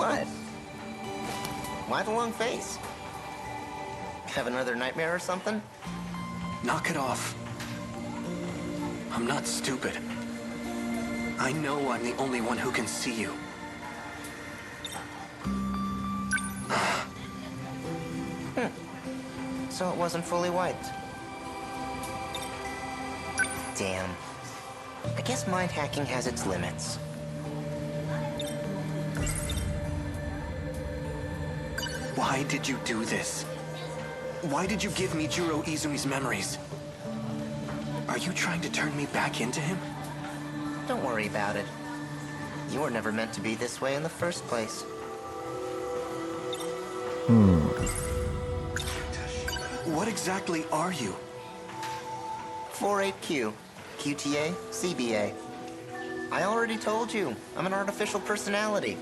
What? Why the long face? Have another nightmare or something? Knock it off. I'm not stupid. I know I'm the only one who can see you. So it wasn't fully wiped. Damn. I guess mind hacking has its limits. Why did you do this? Why did you give me Juro Izumi's memories? Are you trying to turn me back into him? Don't worry about it. You were never meant to be this way in the first place. What exactly are you? 48Q, QTA, CBA. I already told you, I'm an artificial personality.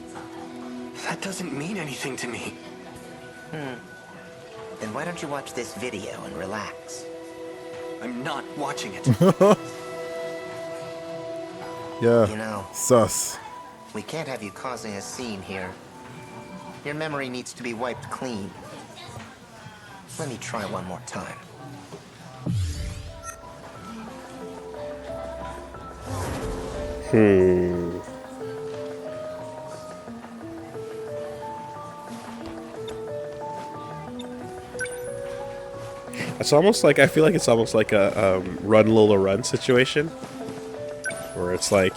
That doesn't mean anything to me. Then why don't you watch this video and relax? I'm not watching it. Yeah. You know, Sus. we can't have you causing a scene here. Your memory needs to be wiped clean. Let me try one more time. It's almost like, I feel like it's almost like a run Lola run situation, where it's like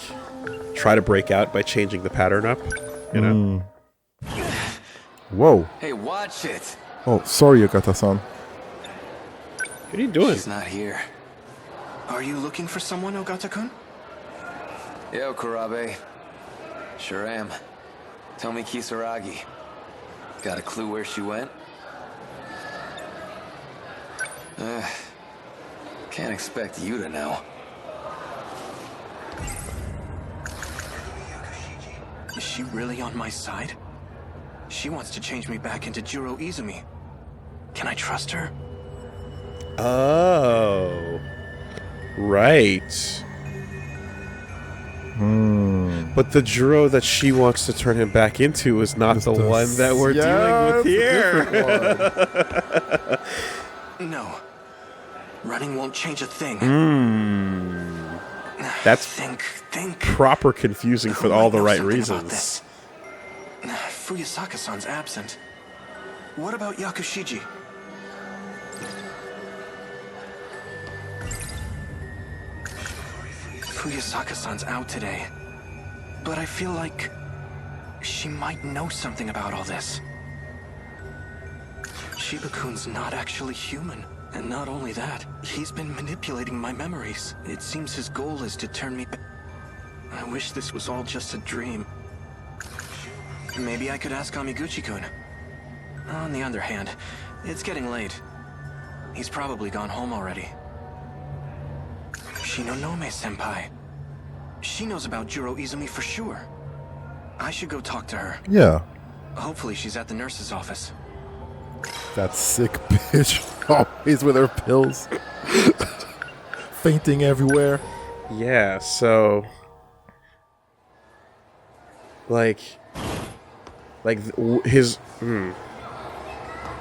try to break out by changing the pattern up, you know? Whoa. Hey, watch it! Oh, sorry, Yokata-san. What are you doing? She's not here. Are you looking for someone, Ogata-kun? Yo, Kurabe. Sure am. Tell me Kisaragi. Got a clue where she went? Can't expect you to know. Is she really on my side? She wants to change me back into Juro Izumi. Can I trust her? Oh. Right. But the Juro that she wants to turn him back into is not the one that we're dealing with here. No. Running won't change a thing. That's Think. proper confusing for Who all might the know right something reasons. about this? Fuyasaka-san's absent. What about Yakushiji? Fuyasaka-san's out today. But I feel like she might know something about all this. Shiba-kun's not actually human. And not only that, he's been manipulating my memories. It seems his goal is to turn me back. I wish this was all just a dream. Maybe I could ask Amiguchi-kun. On the other hand, it's getting late. He's probably gone home already. Shinonome-senpai. She knows about Juro Izumi for sure. I should go talk to her. Yeah. Hopefully she's at the nurse's office. That sick bitch. Always with her pills. Fainting everywhere. Yeah, so his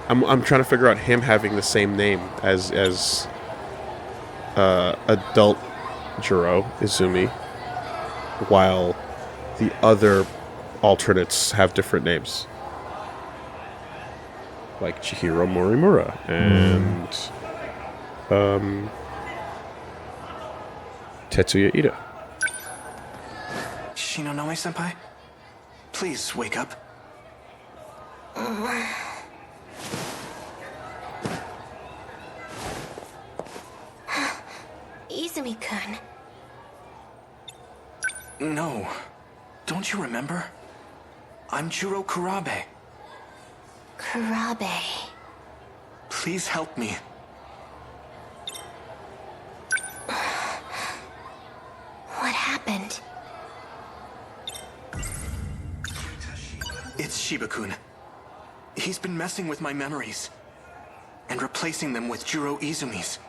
I'm trying to figure out him having the same name as adult Juro Izumi, while the other alternates have different names, like Chihiro Morimura and Tetsuya Ida. Shinonome-senpai? Please wake up. Izumi-kun. No. Don't you remember? I'm Juro Kurabe. Kurabe. Please help me. What happened? It's Shiba-kun. He's been messing with my memories. And replacing them with Juro Izumi's.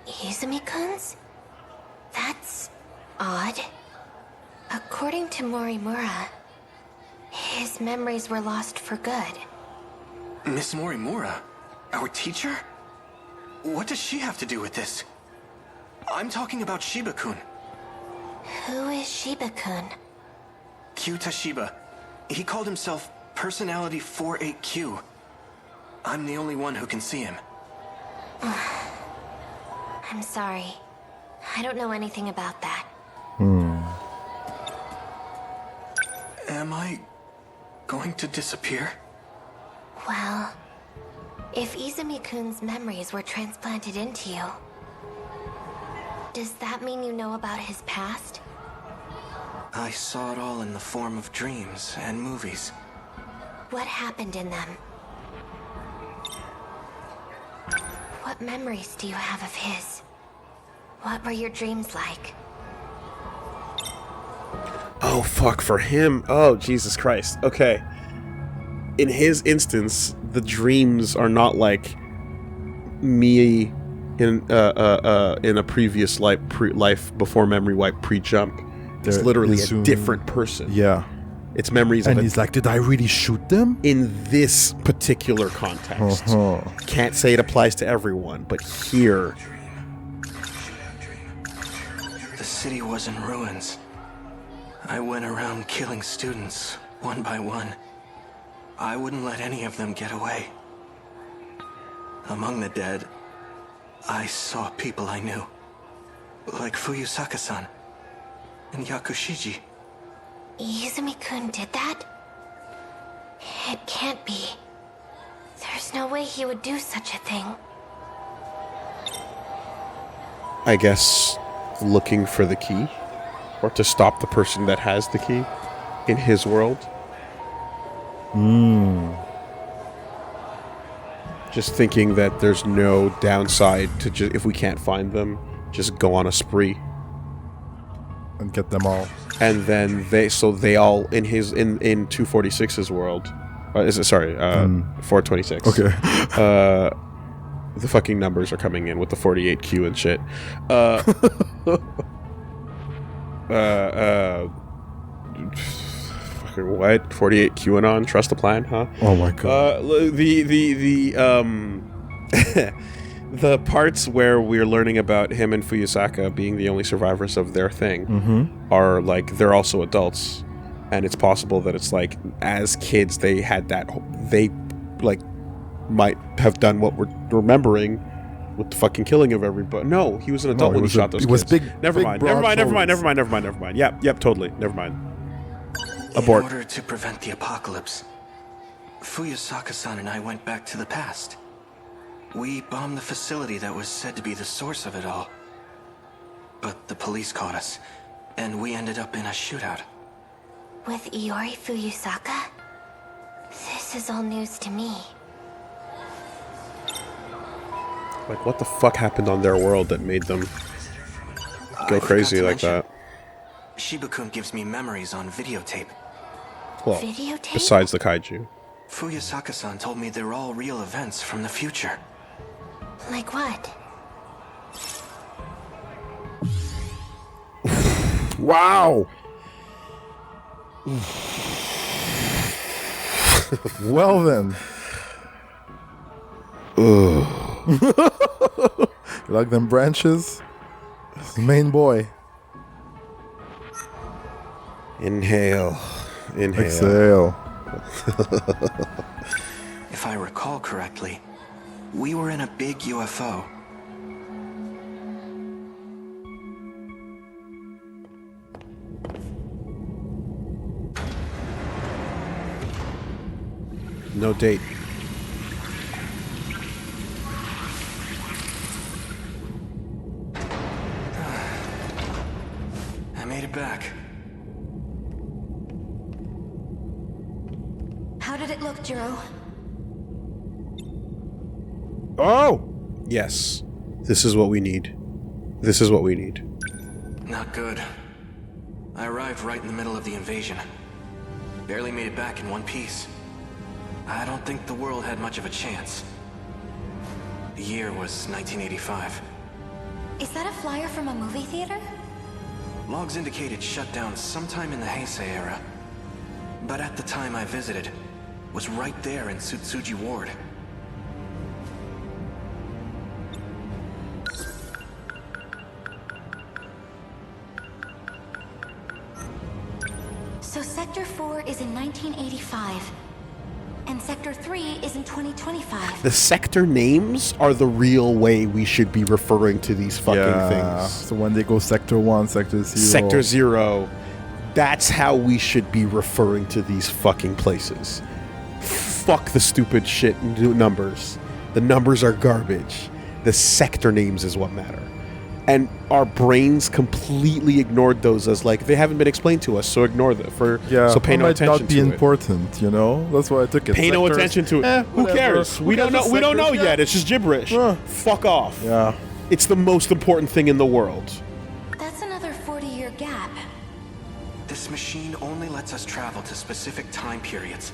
Izumi-kun's? That's odd. According to Morimura, his memories were lost for good. Miss Morimura? Our teacher? What does she have to do with this? I'm talking about Shiba-kun. Who is Shiba-kun? Q Tashiba. He called himself Personality 48Q. I'm the only one who can see him. I'm sorry. I don't know anything about that. Am I going to disappear? Well, if Izumi-kun's memories were transplanted into you, does that mean you know about his past? I saw it all in the form of dreams and movies. What happened in them? What memories do you have of his? What were your dreams like? Oh, fuck, for him. Oh, Jesus Christ. Okay. In his instance, the dreams are not like me in a previous life before memory wipe pre-jump. It's They're literally a assumed- different person. Yeah. It's memories And of he's like, did I really shoot them? in this particular context. Uh-huh. Can't say it applies to everyone, but here, The city was in ruins. I went around killing students, one by one. I wouldn't let any of them get away. Among the dead, I saw people I knew. Like Fuyusaka-san and Yakushiji. Izumi-kun did that? It can't be. There's no way he would do such a thing. I guess, looking for the key, or to stop the person that has the key in his world. Just thinking that there's no downside to if we can't find them, just go on a spree. And get them all. And then they all in 246's world. Is it 426? Okay. The fucking numbers are coming in with the 48Q and shit. Fucking what? 48 QAnon? Trust the plan, huh? Oh my god. The parts where we're learning about him and Fuyusaka being the only survivors of their thing are like they're also adults, and it's possible that it's like as kids they had that they like might have done what we're remembering with the fucking killing of everybody. No, he was an adult when he shot those kids. It was big. Never big mind. broad Never mind. shoulders. Yep, totally. Never mind. In Abort. order to prevent the apocalypse, Fuyusaka-san and I went back to the past. We bombed the facility that was said to be the source of it all. But the police caught us, and we ended up in a shootout. With Iori Fuyusaka? This is all news to me. Like, what the fuck happened on their world that made them go I crazy forgot like to mention, that? Shiba-kun gives me memories on videotape. Well, Videotape? besides the kaiju. Fuyusaka-san told me they're all real events from the future. Like what? Wow. Well then. You like them branches? Main boy. Inhale. Exhale. If I recall correctly, we were in a big UFO. No date. I made it back. How did it look, Juro? Oh! Yes. This is what we need. This is what we need. Not good. I arrived right in the middle of the invasion. Barely made it back in one piece. I don't think the world had much of a chance. The year was 1985. Is that a flyer from a movie theater? Logs indicated shutdown sometime in the Heisei era. but at the time I visited, was right there in Tsutsuji Ward. So Sector 4 is in 1985, and Sector 3 is in 2025. The sector names are the real way we should be referring to these fucking things. So when they go Sector 1, Sector 0. Sector 0. That's how we should be referring to these fucking places. Fuck the stupid shit numbers. The numbers are garbage. The sector names is what matter. And our brains completely ignored those as like they haven't been explained to us, so ignore them. So pay no might attention not be to it. important, you know. That's why I took it. Pay no Sectors, attention to it. Who whatever. cares? We don't know. We don't know yet. It's just gibberish. Fuck off. Yeah. It's the most important thing in the world. That's another 40-year gap. This machine only lets us travel to specific time periods,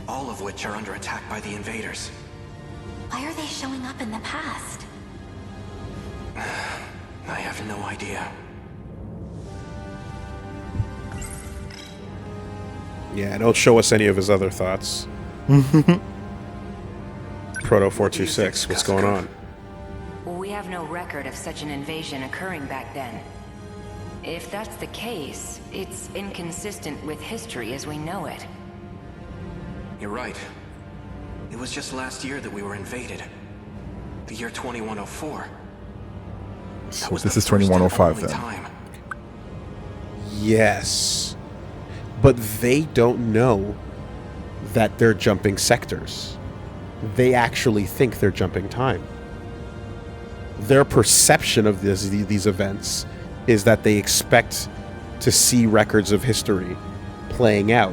all of which are under attack by the invaders. Why are they showing up in the past? I have no idea. Yeah, don't show us any of his other thoughts. Proto 426, what's going on? We have no record of such an invasion occurring back then. If that's the case, it's inconsistent with history as we know it. You're right. It was just last year that we were invaded. The year 2104. So this is 2105 then. Time. Yes. But they don't know that they're jumping sectors. They actually think they're jumping time. Their perception of these events is that they expect to see records of history playing out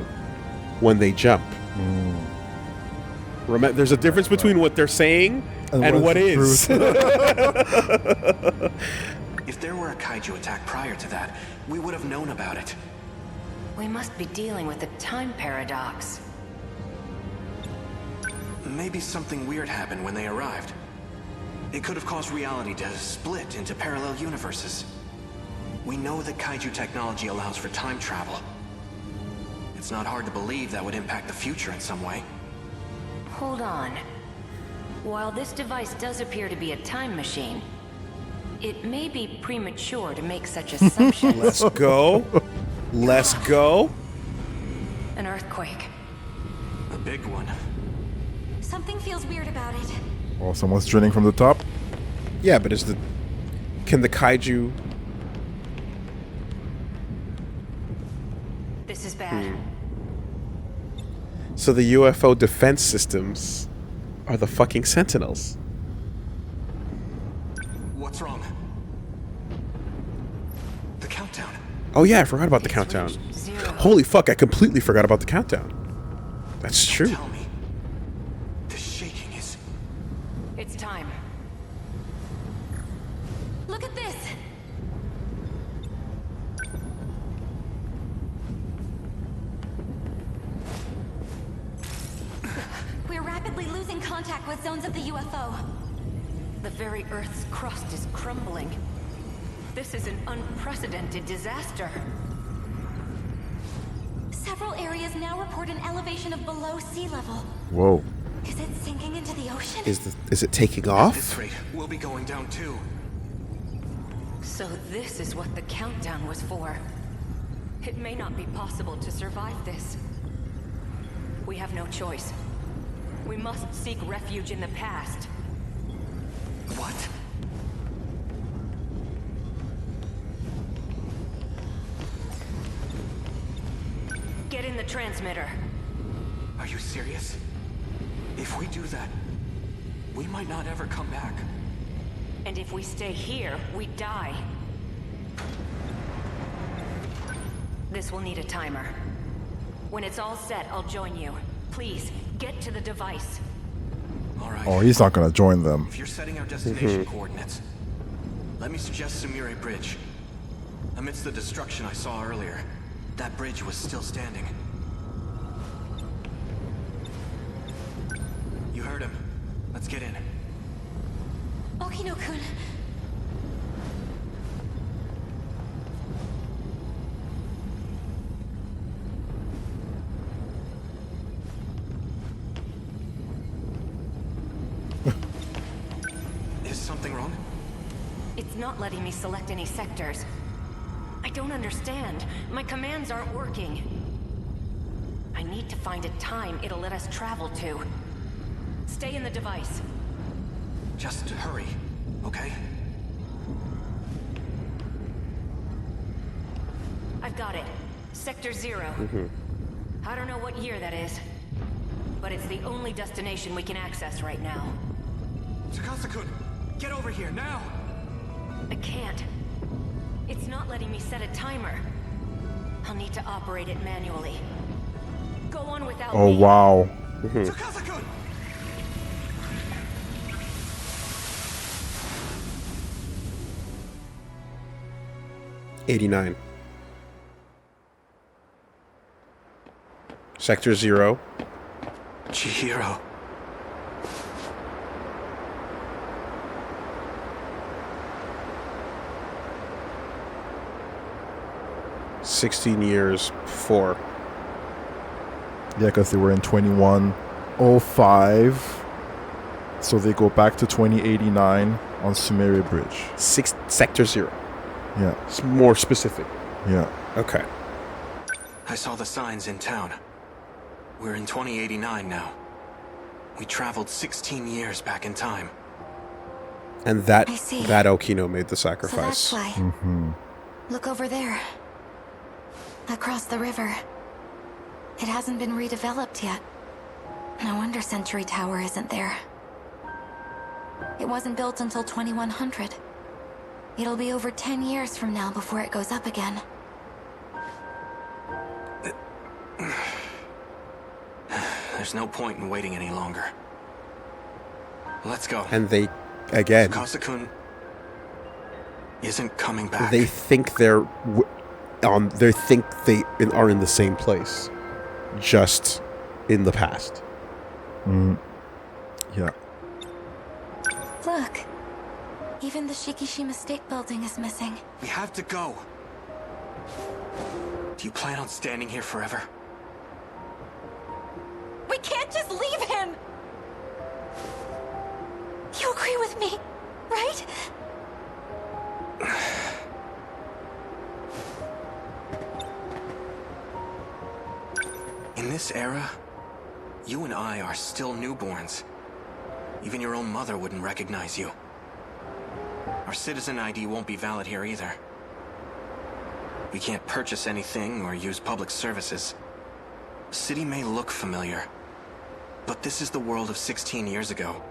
when they jump. Remember, there's a difference between what they're saying and what is. If there were a kaiju attack prior to that, we would have known about it. We must be dealing with a time paradox. Maybe something weird happened when they arrived. It could have caused reality to split into parallel universes. We know that kaiju technology allows for time travel. It's not hard to believe that would impact the future in some way. Hold on. While this device does appear to be a time machine, it may be premature to make such assumptions. Let's go. Let's go. An earthquake. A big one. Something feels weird about it. Oh, someone's drilling from the top. Yeah, but can the kaiju... This is bad. So the UFO defense systems are the fucking Sentinels. What's wrong? The countdown. Oh yeah, I forgot about the countdown. Holy fuck, I completely forgot about the countdown. That's true. Tell me. The shaking is... It's time. Look at this! We're rapidly losing contact with zones of the UFO. The very Earth's crust is crumbling. This is an unprecedented disaster. Several areas now report an elevation of below sea level. Whoa. Is it sinking into the ocean? Is it taking At off? this rate, we'll be going down too. So this is what the countdown was for. It may not be possible to survive this. We have no choice. We must seek refuge in the past. What? Get in the transmitter. Are you serious? If we do that, we might not ever come back. And if we stay here, we die. This will need a timer. When it's all set, I'll join you. Please, get to the device. All right. Oh, he's not gonna join them. If you're setting our destination coordinates, let me suggest Samure Bridge. Amidst the destruction I saw earlier, that bridge was still standing. You heard him. Let's get in. Okino-kun. not letting me select any sectors. I don't understand. My commands aren't working. I need to find a time it'll let us travel to. Stay in the device. Just hurry, okay? I've got it. Sector 0. I don't know what year that is, but it's the only destination we can access right now. Tsukasa-kun, get over here, now! I can't. It's not letting me set a timer. I'll need to operate it manually. Go on without Oh, me. wow. Tsukasa-kun! 89. Sector 0. Chihiro. "16 years before." Yeah, because they were in 2105. So they go back to 2089 on Sumire Bridge. Sector 0. Yeah, It's more specific. yeah. Okay. I saw the signs in town. We're in 2089 now. We traveled 16 years back in time. And that I see. Okino made the So sacrifice. that's why. Look over there. Across the river. It hasn't been redeveloped yet. No wonder Century Tower isn't there. It wasn't built until 2100. It'll be over 10 years from now before it goes up again. There's no point in waiting any longer. Let's go. And they, again, Tsukasa-kun isn't coming back. they think they think they are in the same place, just in the past. Yeah. Look. Even the Shikishima State Building is missing. We have to go. Do you plan on standing here forever? We can't just leave him! You agree with me, right? In this era, you and I are still newborns. Even your own mother wouldn't recognize you. Our citizen ID won't be valid here either. We can't purchase anything or use public services. The city may look familiar, but this is the world of 16 years ago.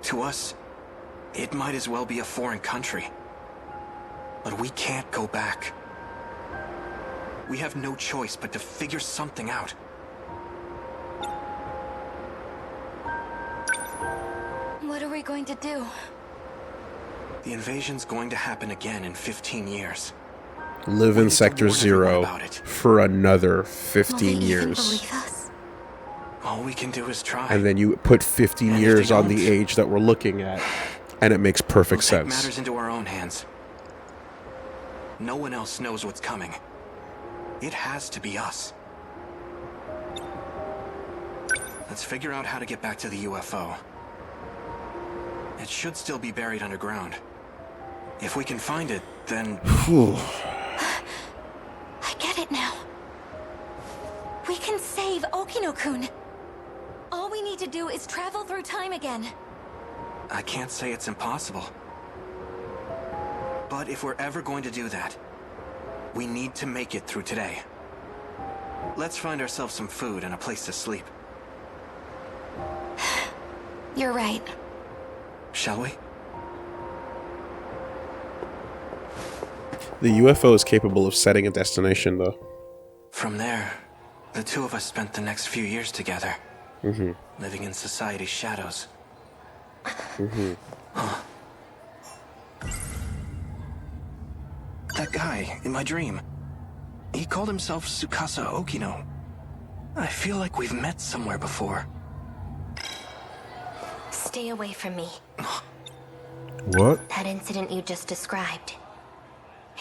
To us, it might as well be a foreign country. But we can't go back. We have no choice but to figure something out. What are we going to do? The invasion's going to happen again in 15 years. Live We in need to Sector warn everyone 0 about it. for another Will 15 they even years. believe us? All we can do is try. And then you put 15 And if years they on the don't, age that we're looking at, and it makes we'll perfect take sense. matters into our own hands. No one else knows what's coming. It has to be us. Let's figure out how to get back to the UFO. It should still be buried underground. If we can find it, then... I get it now. We can save Okino-kun. All we need to do is travel through time again. I can't say it's impossible. But if we're ever going to do that, we need to make it through today. Let's find ourselves some food and a place to sleep. You're right. Shall we? The UFO is capable of setting a destination, though. From there, the two of us spent the next few years together. Living in society's shadows. Huh. That guy, in my dream, he called himself Tsukasa Okino. I feel like we've met somewhere before. Stay away from me. What? That incident you just described.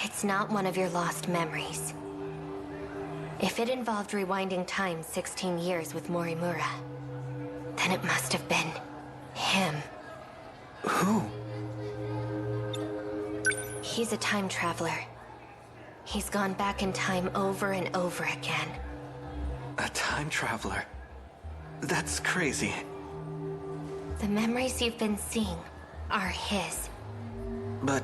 It's not one of your lost memories. If it involved rewinding time 16 years with Morimura, then it must have been him. Who? He's a time traveler. He's gone back in time over and over again. A time traveler? That's crazy. The memories you've been seeing are his. But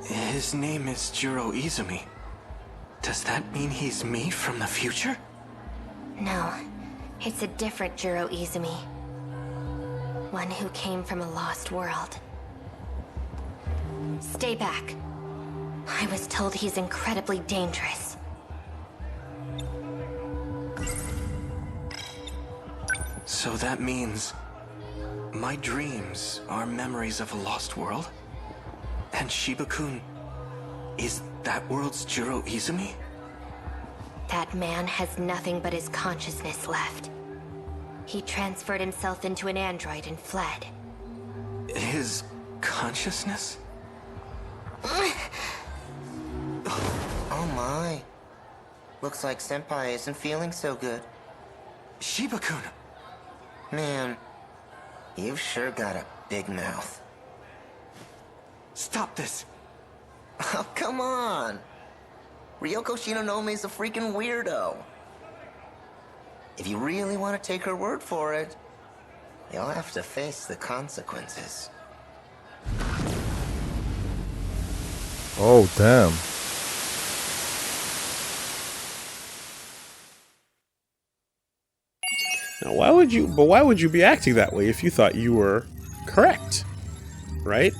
his name is Juro Izumi. Does that mean he's me from the future? No, it's a different Juro Izumi. One who came from a lost world. Stay back. I was told he's incredibly dangerous. So that means my dreams are memories of a lost world? And Shiba-kun is that world's Juro Izumi? That man has nothing but his consciousness left. He transferred himself into an android and fled. His consciousness? Oh my. Looks like Senpai isn't feeling so good. Shiba-kun! Man, you've sure got a big mouth. Stop this! Oh, come on! Ryoko Shinonome's a freaking weirdo. If you really want to take her word for it, you'll have to face the consequences. Oh, damn. Now, why would you be acting that way if you thought you were correct? Right?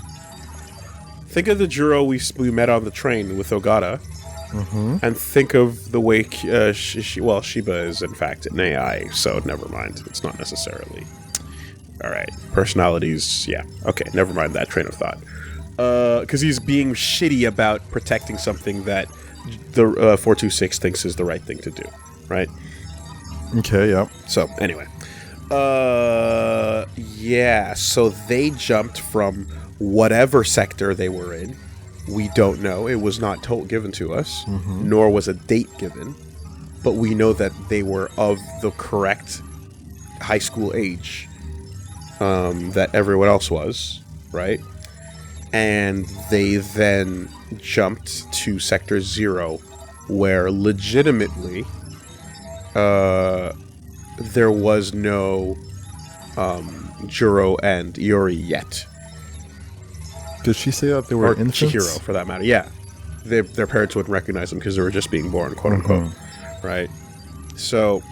Think of the Juro we met on the train with Ogata. And think of the way Shiba is in fact an AI, so never mind. It's not necessarily. Alright. Personalities, yeah. Okay, never mind that train of thought. Because he's being shitty about protecting something that the 426 thinks is the right thing to do. Right? Okay, yeah. So, anyway. Yeah, so they jumped from whatever sector they were in. We don't know. It was not given to us, nor was a date given. But we know that they were of the correct high school age that everyone else was, right? And they then jumped to Sector 0, where legitimately there was no Juro and Iori yet. Did she say that they were infants? Chihiro, for that matter. Yeah, their parents wouldn't recognize them because they were just being born, quote unquote. Right. So,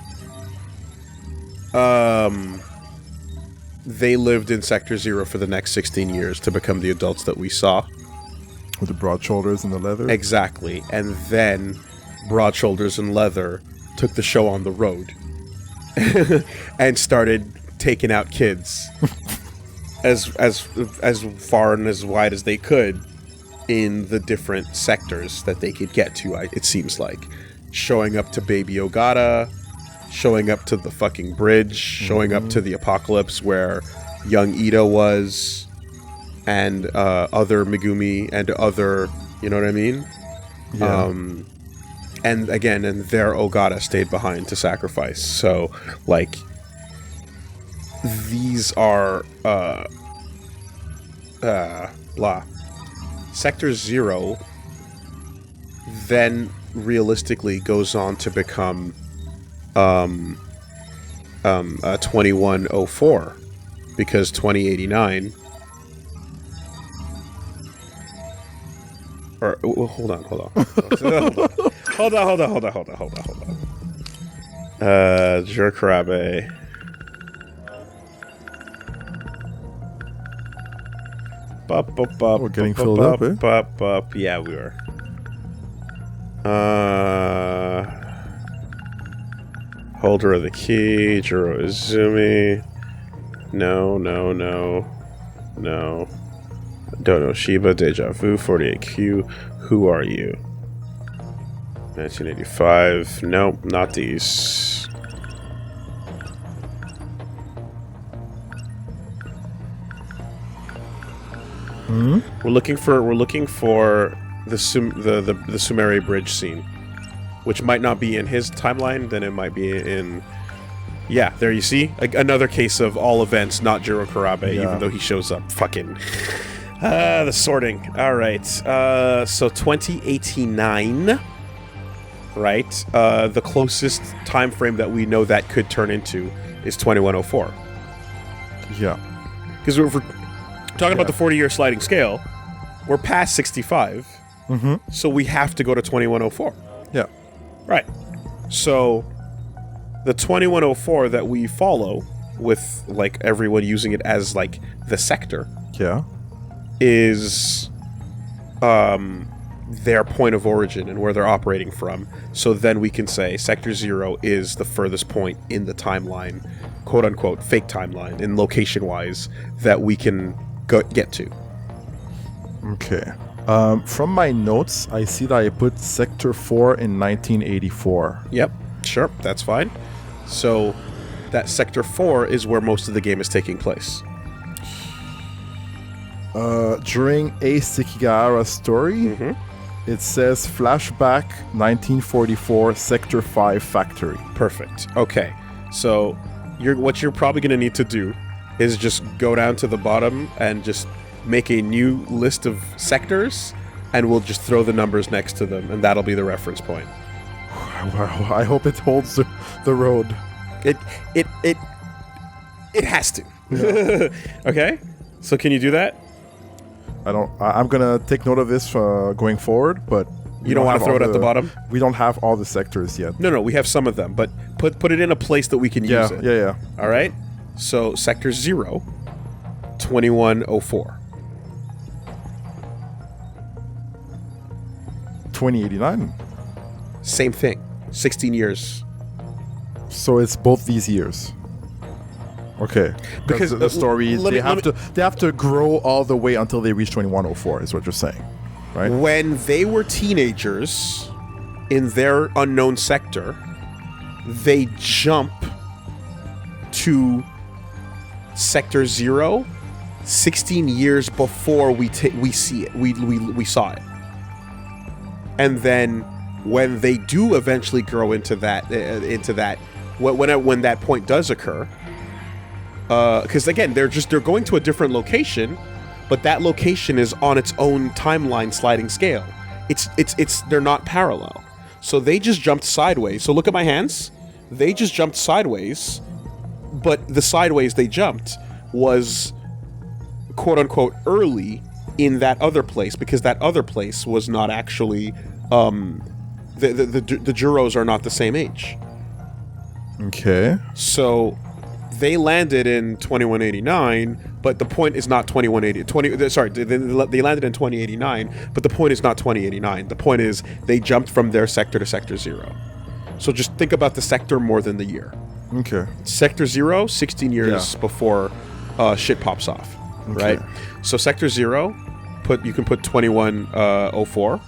they lived in Sector 0 for the next 16 years to become the adults that we saw. With the broad shoulders and the leather. Exactly, and then Broad Shoulders and Leather took the show on the road and started taking out kids. as far and as wide as they could in the different sectors that they could get to, it seems like. Showing up to Baby Ogata, showing up to the fucking bridge, showing up to the apocalypse where young Ida was, and other Megumi, and other, you know what I mean? Yeah. And again, and their Ogata stayed behind to sacrifice. So, like, these are blah. Sector 0 then realistically goes on to become 2104, because 2089 or hold on Juro Kurabe. We're getting filled up, eh? Yeah, we were. Holder of the key, Juro Izumi. No. Don't know Shiba, Deja Vu, 48Q. Who are you? 1985. Nope, not these. We're looking for the Sumeri bridge scene, which might not be in his timeline. Then it might be in. Yeah, there you see another case of all events, not Juro Kurabe, even though he shows up fucking The sorting. All right. So 2089. Right. The closest time frame that we know that could turn into is 2104. Yeah. Because if we're talking about the 40-year sliding scale, we're past 65. So we have to go to 2104. Yeah. Right. So the 2104 that we follow, with like everyone using it as like the sector, Yeah. is their point of origin and where they're operating from. So then we can say Sector 0 is the furthest point in the timeline, quote unquote fake timeline, in location wise, that we can get to. Okay. From my notes, I see that I put Sector 4 in 1984. Yep, sure, that's fine. So that Sector 4 is where most of the game is taking place. During a Sekigahara's story, it says flashback 1944 Sector 5 factory. Perfect. Okay, so what you're probably going to need to do is just go down to the bottom and just make a new list of sectors, and we'll just throw the numbers next to them, and that'll be the reference point. I hope it holds the road. It has to. Yeah. Okay, so can you do that? I'm gonna take note of this going forward, but you don't want to throw it at the bottom? We don't have all the sectors yet. No, we have some of them, but put it in a place that we can use it. Yeah. All right. So Sector 0, 2104. 2089. Same thing. 16 years. So it's both these years. Okay. Because the story they have to grow all the way until they reach 2104 is what you're saying, right? When they were teenagers in their unknown sector, they jump to Sector 0 16 years before we see it. We saw it. And then when they do eventually grow into that when that point does occur, because again they're going to a different location, but that location is on its own timeline sliding scale. It's they're not parallel, so they just jumped sideways. So look at my hands, they just jumped sideways, but the sideways they jumped was quote unquote early in that other place, because that other place was not actually the Juros are not the same age. Okay. So they landed in 2189, but the point is not 2180. Sorry, they landed in 2089, but the point is not 2089. The point is they jumped from their sector to Sector 0. So just think about the sector more than the year. Okay. Sector 0, 16 years before shit pops off, right? So Sector 0, you can put 2104,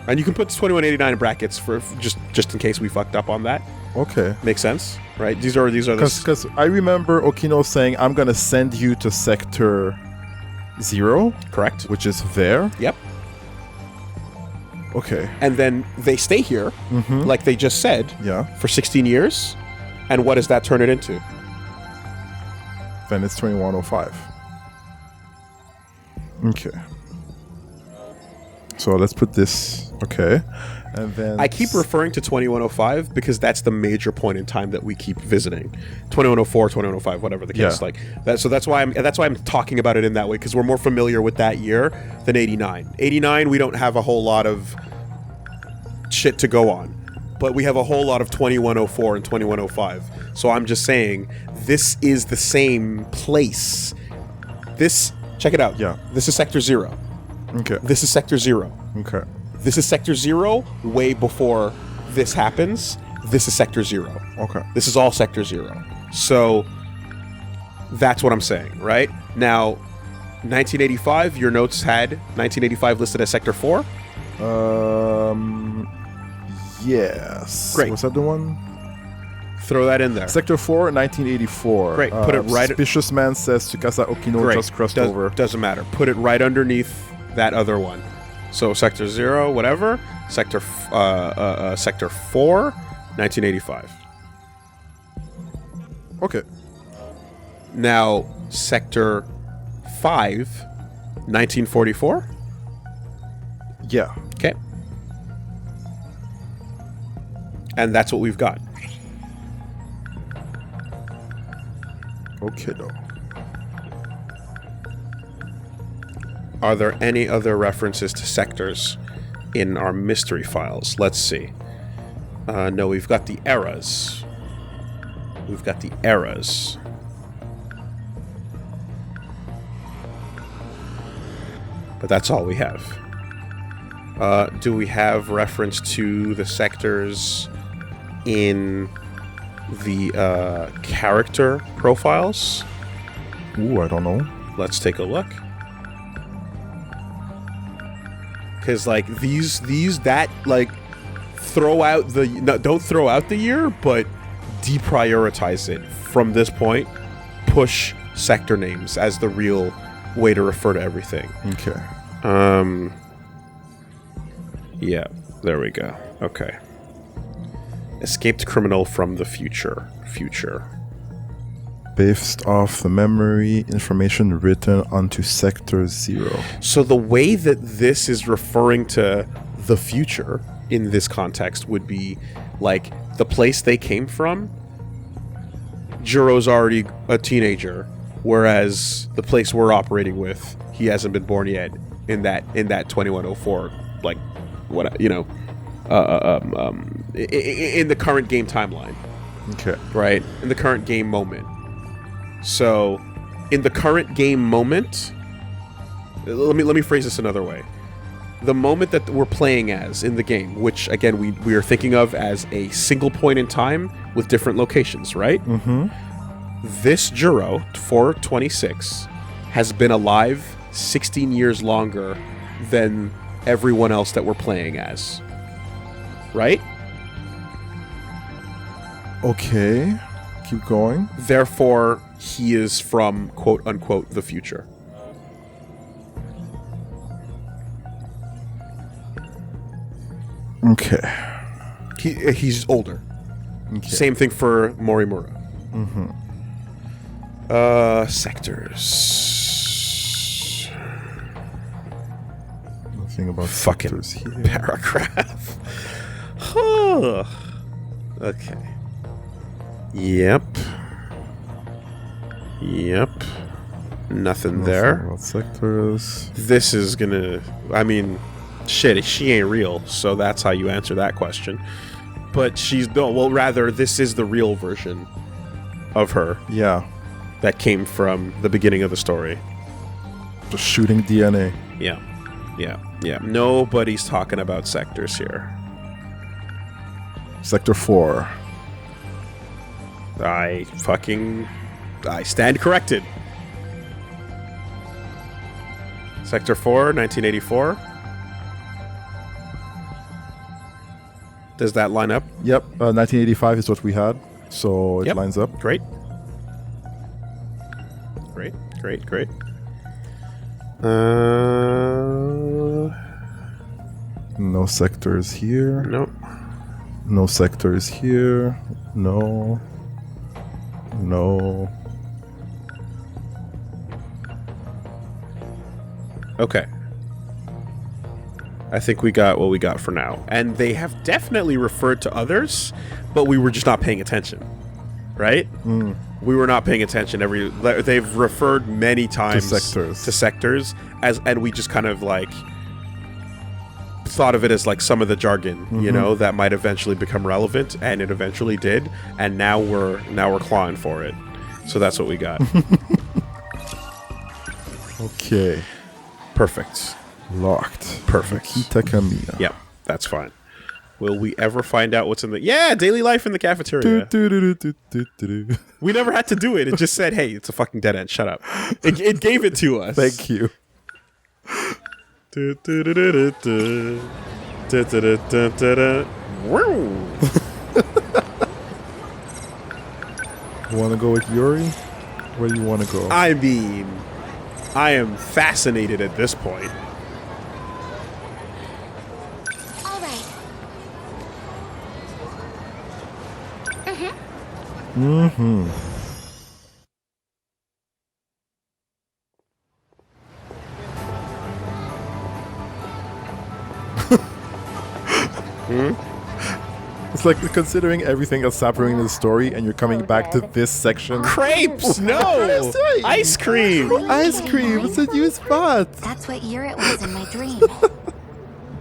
and you can put 2189 in brackets for just in case we fucked up on that. Okay. Makes sense, right? These are because I remember Okino saying, "I'm gonna send you to Sector 0." Correct. Which is there. Yep. Okay. And then they stay here, like they just said, for 16 years. And what does that turn it into? Then it's 2105. Okay. So let's put this. Okay. And then I keep referring to 2105 because that's the major point in time that we keep visiting. 2104, 2105, whatever the case, like that. So that's why I'm talking about it in that way, because we're more familiar with that year than 89. 89, we don't have a whole lot of shit to go on, but we have a whole lot of 2104 and 2105. So I'm just saying this is the same place. Check it out. Yeah. This is Sector 0. Okay. This is Sector 0. Okay. This is Sector 0 way before this happens. This is Sector 0. Okay. This is all Sector 0. So that's what I'm saying, right? Now, 1985, your notes had 1985 listed as Sector 4? Yes. Great. Was that the one? Throw that in there. Sector 4, 1984. Great. Put it right... Suspicious man says Tsukasa Okino just crossed over. Doesn't matter. Put it right underneath that other one. So Sector 0, whatever. Sector 4, 1985. Okay. Now, Sector 5 1944? Yeah. Okay. And that's what we've got. Okay, though. Are there any other references to sectors in our mystery files? Let's see. No, we've got the eras. We've got the eras. But that's all we have. Do we have reference to the sectors in the character profiles? Ooh, I don't know. Let's take a look. Because like that like throw out the don't throw out the year, but deprioritize it from this point. Push sector names as the real way to refer to everything. Okay. Yeah, there we go. Okay. Escaped criminal from the future. Based off the memory information written onto Sector 0. So the way that this is referring to the future in this context would be like the place they came from. Juro's already a teenager, whereas the place we're operating with, he hasn't been born yet. In that 2104, like what in the current game timeline. Okay. Right? In the current game moment. So, in the current game moment, let me phrase this another way. The moment that we're playing as in the game, which again we are thinking of as a single point in time with different locations, right? Mm-hmm. This Juro 426 has been alive 16 years longer than everyone else that we're playing as. Right? Okay. Keep going. Therefore, he is from quote unquote the future. Okay. He's older. Okay. Same thing for Morimura. Mm-hmm. Sectors. Nothing about Fucking sectors here. paragraph. Okay. Yep. Nothing there. About sectors. This is gonna... I mean, shit, she ain't real, so that's how you answer that question. But she's... No, well, rather, this is the real version of her. Yeah. That came from the beginning of the story. Just shooting DNA. Yeah. Nobody's talking about sectors here. Sector 4. I stand corrected. Sector 4, 1984. Does that line up? Yep. 1985 is what we had, so it lines up. Great. No sectors here. Nope. No sectors here. No. Okay. I think we got what we got for now. And they have definitely referred to others, but we were just not paying attention. Right? Mm. We were not paying attention. They've referred many times to sectors and we just kind of like thought of it as like some of the jargon, you know, that might eventually become relevant, and it eventually did, and now we're clawing for it. So that's what we got. Okay. Perfect. Locked. Perfect. Kita Kamina. Yep, that's fine. Will we ever find out what's in the... Yeah, daily life in the cafeteria. We never had to do it. It just said, hey, it's a fucking dead end. Shut up. It gave it to us. Thank you. You want to go with Yuri? Where do you want to go? I mean, I am fascinated at this point. All right. Mm-hmm. It's like considering everything else happening in the story, and you're coming back to this section. Crepes, no! Ice cream! Ice cream, it's a new spot. That's what year it was in my dream.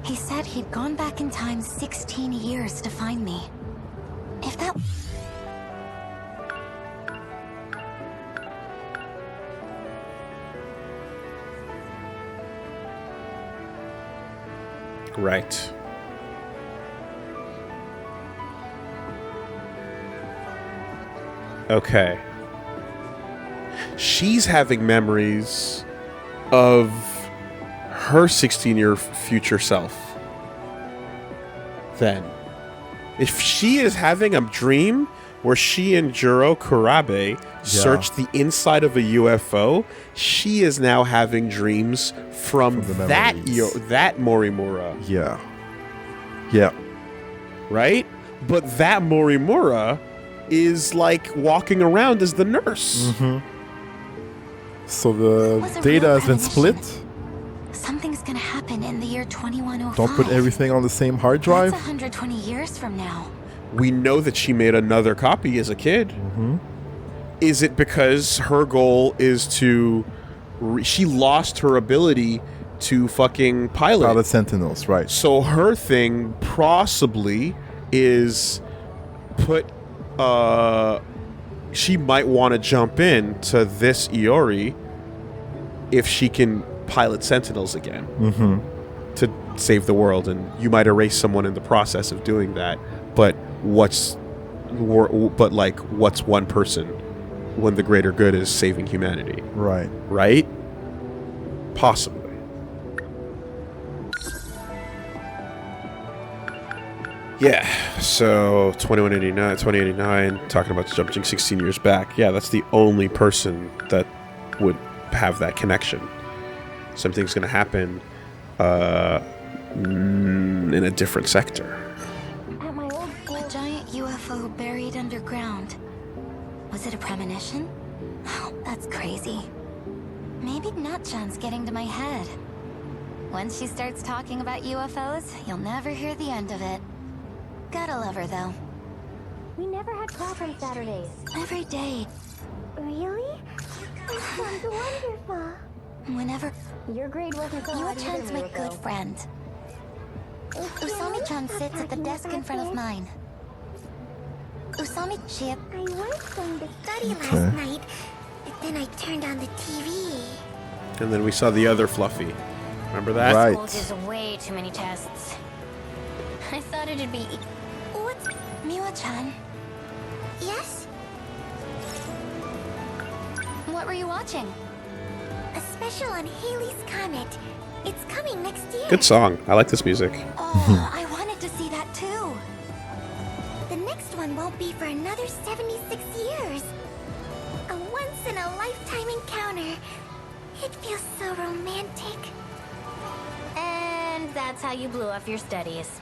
He said he'd gone back in time 16 years to find me. If that... Right. Okay. She's having memories of her 16-year future self. Then. If she is having a dream where she and Juro Kurabe searched the inside of a UFO, she is now having dreams from that Morimura. Yeah. Yeah. Right? But that Morimura is like walking around as the nurse. So the data has been split. Something's gonna happen in the year 2105. Don't put everything on the same hard drive. That's 120 years from now. We know that she made another copy as a kid. Is it because her goal is to... she lost her ability to fucking pilot Sentinels, right. So her thing possibly is put... she might want to jump in to this Iori if she can pilot Sentinels again to save the world, and you might erase someone in the process of doing that. But what's one person when the greater good is saving humanity? Right? Possibly. Yeah, so 2089, talking about jumping 16 years back. Yeah, that's the only person that would have that connection. Something's going to happen in a different sector. At my old school, a giant UFO buried underground. Was it a premonition? Oh, that's crazy. Maybe Nutchan's getting to my head. Once she starts talking about UFOs, you'll never hear the end of it. Gotta love her, though. We never had class on Saturdays. Every day. Really? That sounds wonderful. Whenever... Your grade wasn't so hard Yua-chan's either, my Miyako. good friend. Usami-chan sits at the desk in front of mine. Usami, she... I was going to study last night, but then I turned on the TV. And then we saw the other Fluffy. Remember that? Right. School gives way too many tests. I thought it'd be... What's... Miwa-chan? Yes? What were you watching? A special on Halley's Comet. It's coming next year. Good song. I like this music. Oh, I wanted to see that too. The next one won't be for another 76 years. A once-in-a-lifetime encounter. It feels so romantic. And that's how you blew off your studies.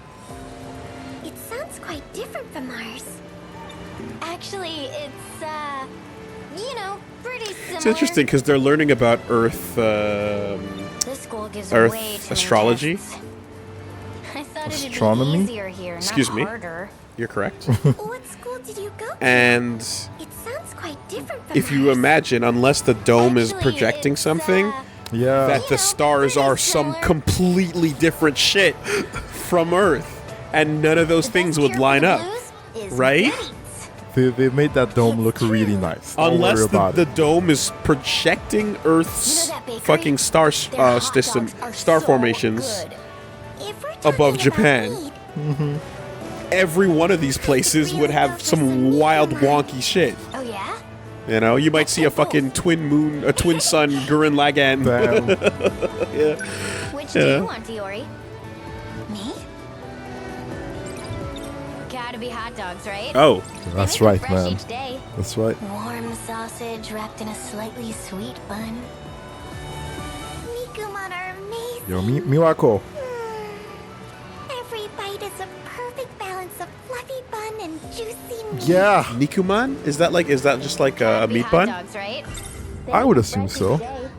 It sounds quite different from ours. Actually, it's, you know, pretty similar. It's interesting because they're learning about Earth, This school gives Earth way too many astrology. tests. I thought Astronomy? it'd be easier here, Excuse not me? harder. You're correct. What school did you go to? And It sounds quite different from if you ours. imagine, unless the dome is Actually, projecting it's, something, Yeah. that the stars are some completely different shit from Earth. And none of those the things best would cure for line the up. blues is right? goodies. They made that dome look really nice. Don't Unless worry about the it. dome is projecting Earth's You know that bakery? fucking star Their hot system, dogs are star so formations good. If we're talking above about Japan. meat, Every one of these places would have some wild wonky shit. oh yeah? You know, you might see a fucking twin sun Gurren Lagann. Damn. Yeah. Which do you want, Iori? Me? Gotta be hot dogs, right? Oh, That's They make right, them fresh man. each day. That's right. Warm sausage wrapped in a slightly sweet bun. Nikuman are amazing. Yo, Miwako. Every bite is a perfect balance of fluffy bun and juicy meat. Yeah. Nikuman? Is that just like a Gotta be meat hot bun? dogs, right? They I would make assume fresh so. each day.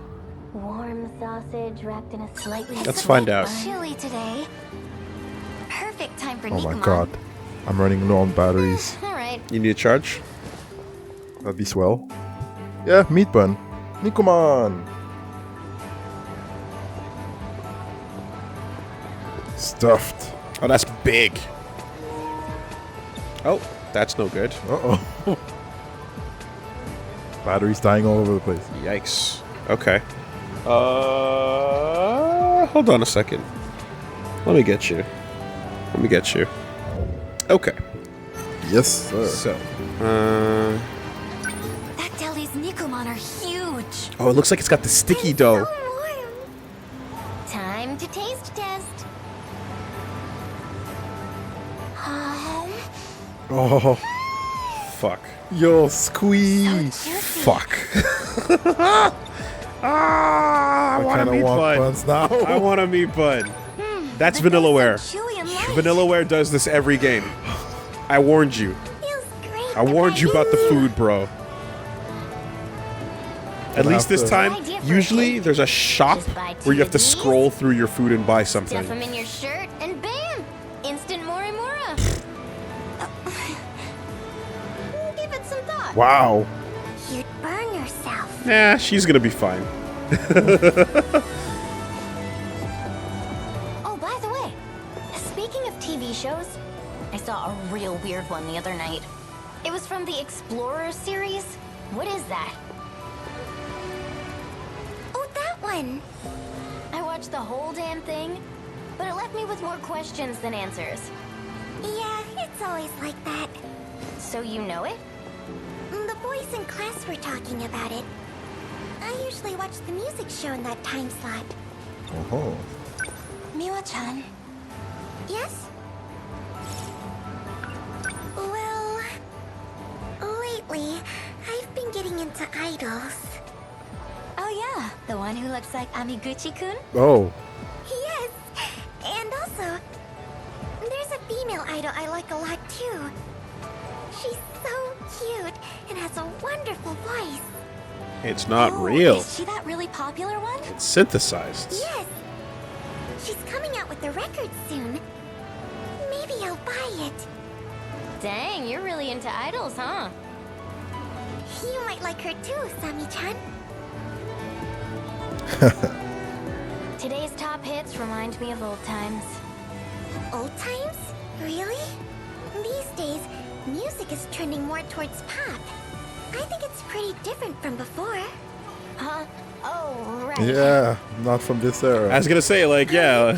Warm sausage wrapped in a slightly Let's sweet find out. bun. Chilly today. Perfect time for Oh my Nikuman. god. I'm running low on batteries. All right. You need a charge? That'd be swell. Yeah, meat bun. Nikuman. Stuffed. Oh, that's big. Oh, that's no good. Uh-oh. Batteries dying all over the place. Yikes. Okay. Hold on a second. Let me get you. Okay. Yes, sir. So, That deli's Nikuman are huge. oh, it looks like it's got the sticky dough. Time to taste test. Oh, Fuck. yo, squeeze. Fuck. I want a kinda meat want bun. buns now. I want a meat bun. That's But Vanillaware. those are chewy and light. Vanillaware does this every game. I warned you. Feels great. I warned you about the food, bro. At Gonna least have this to- time, Idea for a usually cake. there's a shop Just buy where you have to two of these. scroll through your food and buy Stuff them something. in your shirt, and bam! Instant Morimura. Give it some thought. Wow. You'd burn yourself. Nah, she's gonna be fine. Oh, by the way, speaking of TV shows, I saw a real weird one the other night. It was from the Explorer series. What is that? Oh, that one. I watched the whole damn thing, but it left me with more questions than answers. Yeah, it's always like that. So you know it? The boys in class were talking about it. I usually watch the music show in that time slot. Oh. Miwa-chan. Yes? Well, lately, I've been getting into idols. Oh yeah, the one who looks like Amiguchi-kun? Oh. Yes, and also, there's a female idol I like a lot too. She's so cute and has a wonderful voice. It's not Oh, real. Is she that really popular one? It's synthesized. Yes. She's coming out with a record soon. Maybe I'll buy it. Dang, you're really into idols, huh? You might like her too, Sami-chan. Today's top hits remind me of old times. Old times? Really? These days, music is trending more towards pop. I think it's pretty different from before. Huh? Oh, right. Yeah, not from this era. I was gonna say, like, yeah.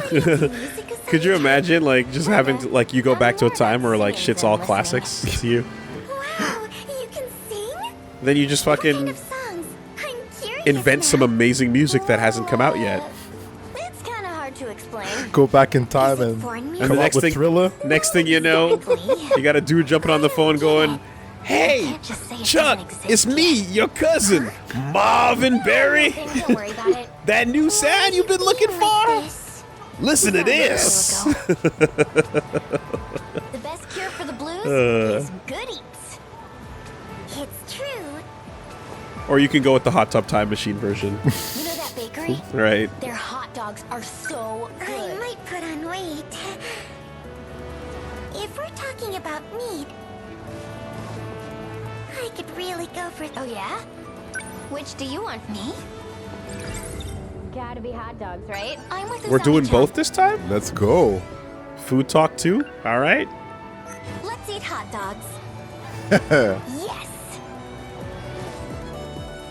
Could you imagine, like, just having to, like, you go back to a time where, like, shit's all classics to you? Wow, you can sing? Then you just What kind fucking of songs? I'm curious invent some now. amazing music that hasn't come out yet. It's kind of hard to explain. Go back in time Is it and foreign And music? come the up next with thing, Thriller. next thing you know, you got a dude jumping on the phone going, "Hey, Can't just say it Chuck, doesn't exist it's me, your cousin, Marvin Berry. Don't worry about it. That new sound you've been looking for? This. Listen to this." The best cure for the blues is good eats. It's true. Or you can go with the Hot Tub Time Machine version. You know that bakery? Right. Their hot dogs are so I good. might put on weight. If we're talking about meat, I could really go for Oh yeah? Which do you want? Me? Gotta be hot dogs, right? I'm with We're doing Usagi-chan. both this time? Let's go. Food talk too? Alright. Let's eat hot dogs. Yes.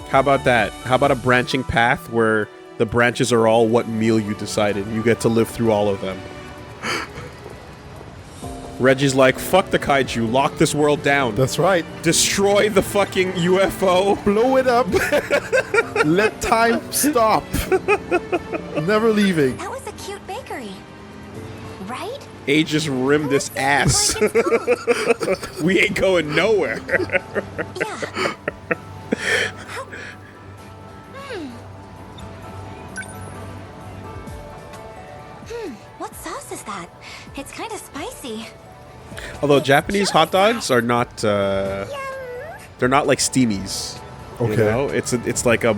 How about that? How about a branching path where the branches are all what meal you decided? You get to live through all of them. Reggie's like, fuck the kaiju, lock this world down. That's right. Destroy the fucking UFO. Blow it up. Let time stop. Never leaving. That was a cute bakery. Right? Aegis rim this ass. We ain't going nowhere. Yeah. What sauce is that? It's kind of spicy. Although Japanese hot dogs are not, they're not like steamies. Okay. You know? It's like a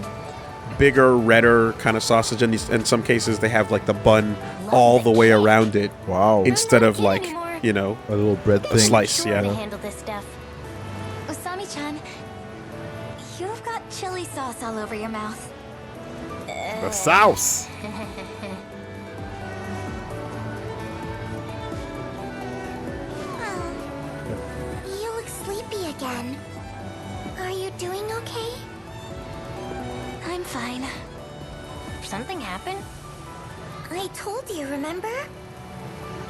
bigger, redder kind of sausage, and in some cases they have like the bun all the way around it. Wow. Instead of I'm not like anymore. you know, A little bread a thing. slice. Sure Yeah. to handle this stuff. Usami-chan, you've got chili sauce all over your mouth. The sauce. You look sleepy again. Are you doing okay? I'm fine. Something happened? I told you, remember?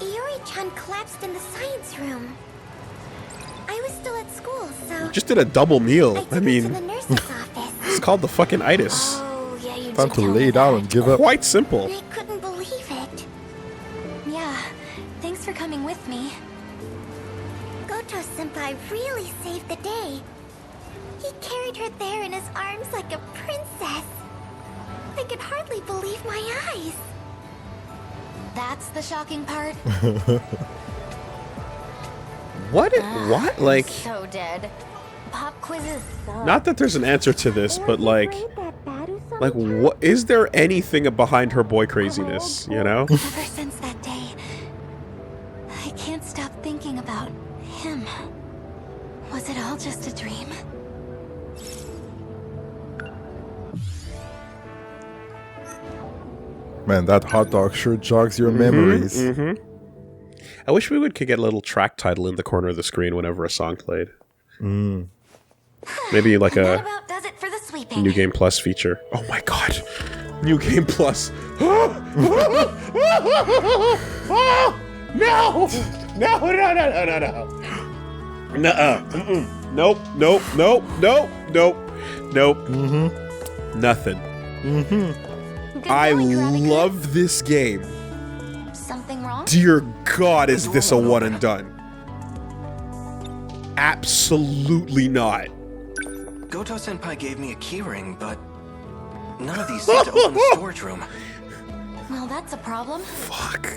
Iori-chan collapsed in the science room. I was still at school, so Just did a double meal. took I her to mean, the nurse's office. it's called the fucking itis. Oh, yeah, you Time did to tell lay me down that. and give up. Quite simple. I couldn't believe it. Yeah, thanks for coming with me. Goto-senpai really saved the day. He carried her there in his arms like a princess. I could hardly believe my eyes. That's the shocking part. What? What? Like, So dead. Pop quizzes suck. not that there's an answer to this, but like, what is there anything behind her boy craziness? You know? Ever since that day, I can't stop thinking about him. Was it all just a dream? Man, that hot dog sure jogs your memories. I wish we could get a little track title in the corner of the screen whenever a song played. Maybe like And that a about does it for the sweeping. New Game Plus feature. Oh my god. New Game Plus. No! No! No, no, no, no, no, no. Nuh-uh. Nope, nope, nope, nope, nope, nope. Nothing. Good I going, Kurabe-kun. love this game. Something wrong? Dear God, is this a one and done? Absolutely not. Goto-senpai gave me a keyring, but none of these seem to open the storage room. Well, that's a problem. Fuck.